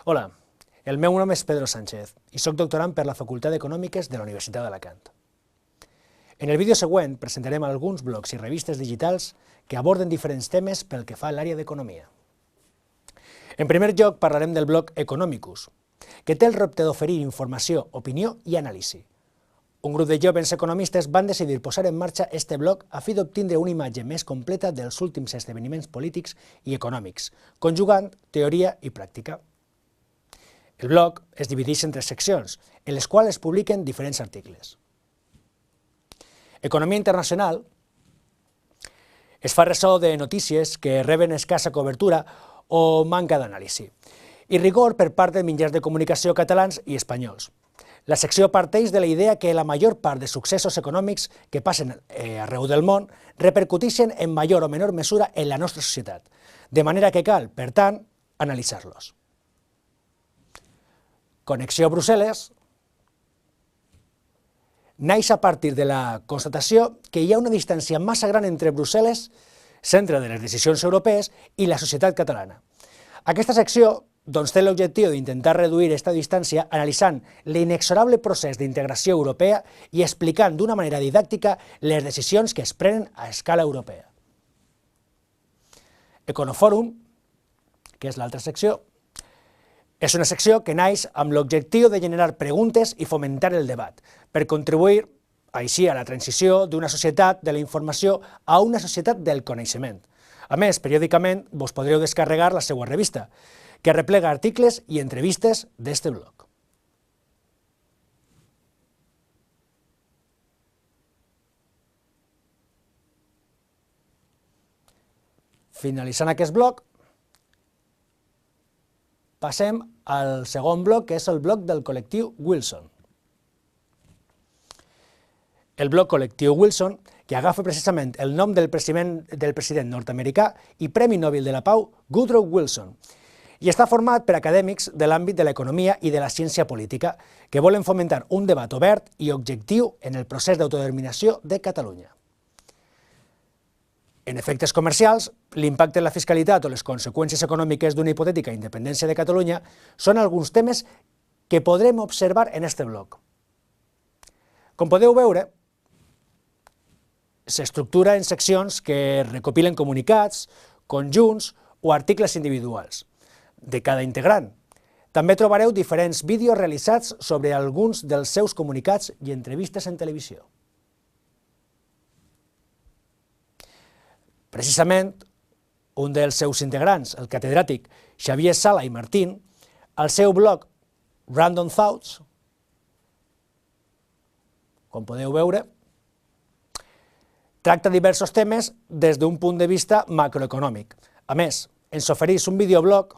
Hola, el meu nom és Pedro Sánchez i soc doctorant per la Facultat d'Econòmiques de la Universitat d'Alacant. En el vídeo següent presentarem alguns blogs i revistes digitals que aborden diferents temes pel que fa a l'àrea d'economia. En primer lloc parlarem del blog Economicus, que té el repte d'oferir informació, opinió i anàlisi. Un grup de joves economistes van decidir posar en marxa este blog a fi d'obtindre una imatge més completa dels últims esdeveniments polítics i econòmics, conjugant teoria i pràctica. El blog es divideix en 3 seccions, en les quals es publiquen diferents articles. Economia internacional es fa ressò de notícies que reben escassa cobertura o manca d'anàlisi, i rigor per part de mitjans de comunicació catalans i espanyols. La secció parteix de la idea que la major part de successos econòmics que passen arreu del món repercuteixen en major o menor mesura en la nostra societat, de manera que cal, per tant, analitzar-los. Connexió Brussel·les naix a partir de la constatació que hi ha una distància massa gran entre Brussel·les, centre de les decisions europees, i la societat catalana. Aquesta secció té l'objectiu d'intentar reduir aquesta distància analitzant l'inexorable procés d'integració europea i explicant d'una manera didàctica les decisions que es prenen a escala europea. Econofòrum, que és l'altra secció, és una secció que naix amb l'objectiu de generar preguntes i fomentar el debat, per contribuir així a la transició d'una societat de la informació a una societat del coneixement. A més, periòdicament vos podreu descarregar la seva revista, que replega articles i entrevistes d'este blog. Finalitzant aquest blog, passem al segon blog, que és el blog del col·lectiu Wilson. El blog col·lectiu Wilson, que agafa precisament el nom del president nord-americà i Premi Nobel de la Pau Woodrow Wilson, i està format per acadèmics de l'àmbit de l'economia i de la ciència política que volen fomentar un debat obert i objectiu en el procés d'autodeterminació de Catalunya. En efectes comercials, l'impacte en la fiscalitat o les conseqüències econòmiques d'una hipotètica independència de Catalunya són alguns temes que podrem observar en este blog. Com podeu veure, s'estructura en seccions que recopilen comunicats, conjunts o articles individuals de cada integrant. També trobareu diferents vídeos realitzats sobre alguns dels seus comunicats i entrevistes en televisió. Precisament, un dels seus integrants, el catedràtic Xavier Sala i Martín, al seu blog Random Thoughts, com podeu veure, tracta diversos temes des d'un punt de vista macroeconòmic. A més, ens ofereix un videoblog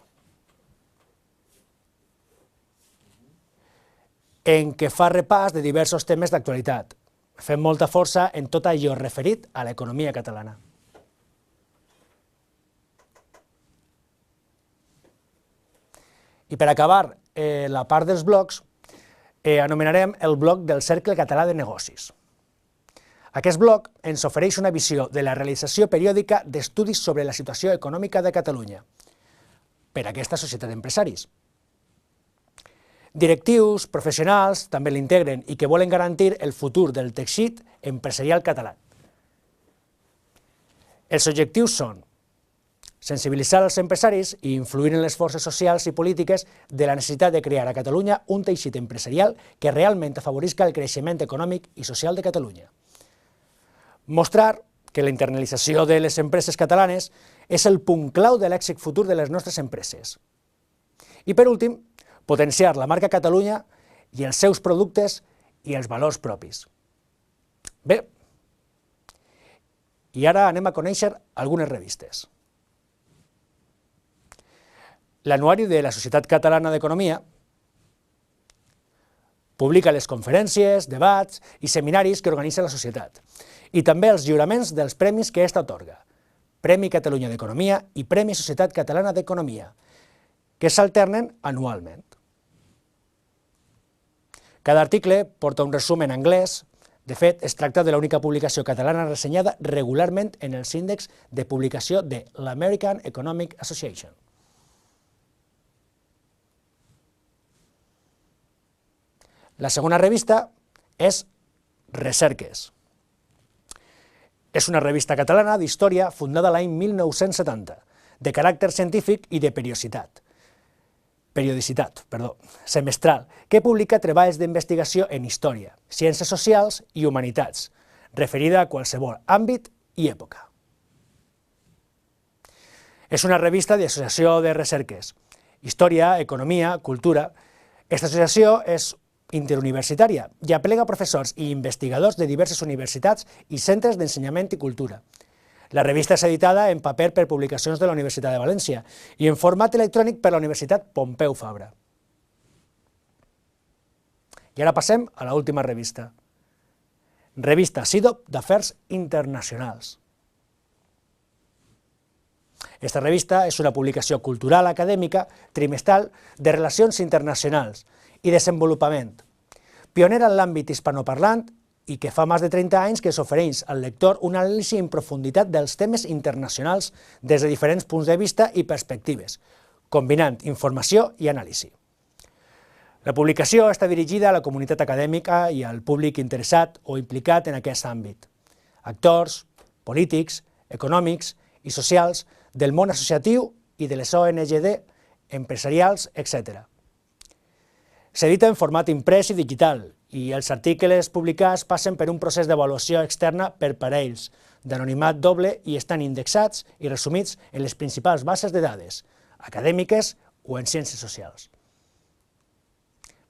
en què fa repàs de diversos temes d'actualitat, fent molta força en tot allò referit a l'economia catalana. I per acabar la part dels blogs, anomenarem el blog del Cercle Català de Negocis. Aquest blog ens ofereix una visió de la realització periòdica d'estudis sobre la situació econòmica de Catalunya per a aquesta societat d'empresaris. Directius, professionals, també l'integren i que volen garantir el futur del teixit empresarial català. Els objectius són sensibilitzar els empresaris i influir en les forces socials i polítiques de la necessitat de crear a Catalunya un teixit empresarial que realment afavorisca el creixement econòmic i social de Catalunya. Mostrar que la internalització de les empreses catalanes és el punt clau de l'èxit futur de les nostres empreses. I per últim, potenciar la marca Catalunya i els seus productes i els valors propis. Bé, i ara anem a conèixer algunes revistes. L'Anuari de la Societat Catalana d'Economia publica les conferències, debats i seminaris que organitza la societat, i també els lliuraments dels premis que esta atorga, Premi Catalunya d'Economia i Premi Societat Catalana d'Economia, que s'alternen anualment. Cada article porta un resum en anglès. De fet, es tracta de l'única publicació catalana ressenyada regularment en els índexs de publicació de l'American Economic Association. La segona revista és Recerques. És una revista catalana d'història fundada l'any 1970, de caràcter científic i de periodicitat, semestral, que publica treballs d'investigació en història, ciències socials i humanitats, referida a qualsevol àmbit i època. És una revista d'associació de recerques, història, economia, cultura. Aquesta associació és interuniversitària i aplega professors i investigadors de diverses universitats i centres d'ensenyament i cultura. La revista és editada en paper per Publicacions de la Universitat de València i en format electrònic per la Universitat Pompeu Fabra. I ara passem a l'última revista. Revista CIDOB d'Afers Internacionals. Aquesta revista és una publicació cultural acadèmica trimestral de relacions internacionals i desenvolupament, pionera en l'àmbit hispanoparlant i que fa més de 30 anys que s'ofereix al lector una anàlisi en profunditat dels temes internacionals des de diferents punts de vista i perspectives, combinant informació i anàlisi. La publicació està dirigida a la comunitat acadèmica i al públic interessat o implicat en aquest àmbit, actors, polítics, econòmics i socials del món associatiu i de les ONGD, empresarials, etc. S'edita en format imprès i digital i els articles publicats passen per un procés d'avaluació externa per parells d'anonimat doble i estan indexats i resumits en les principals bases de dades, acadèmiques o en ciències socials.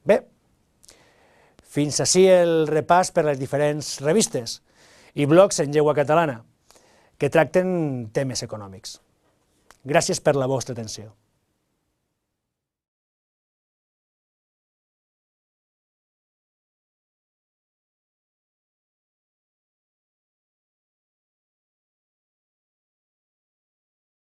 Bé, fins ací el repàs per les diferents revistes i blogs en llengua catalana que tracten temes econòmics. Gràcies per la vostra atenció.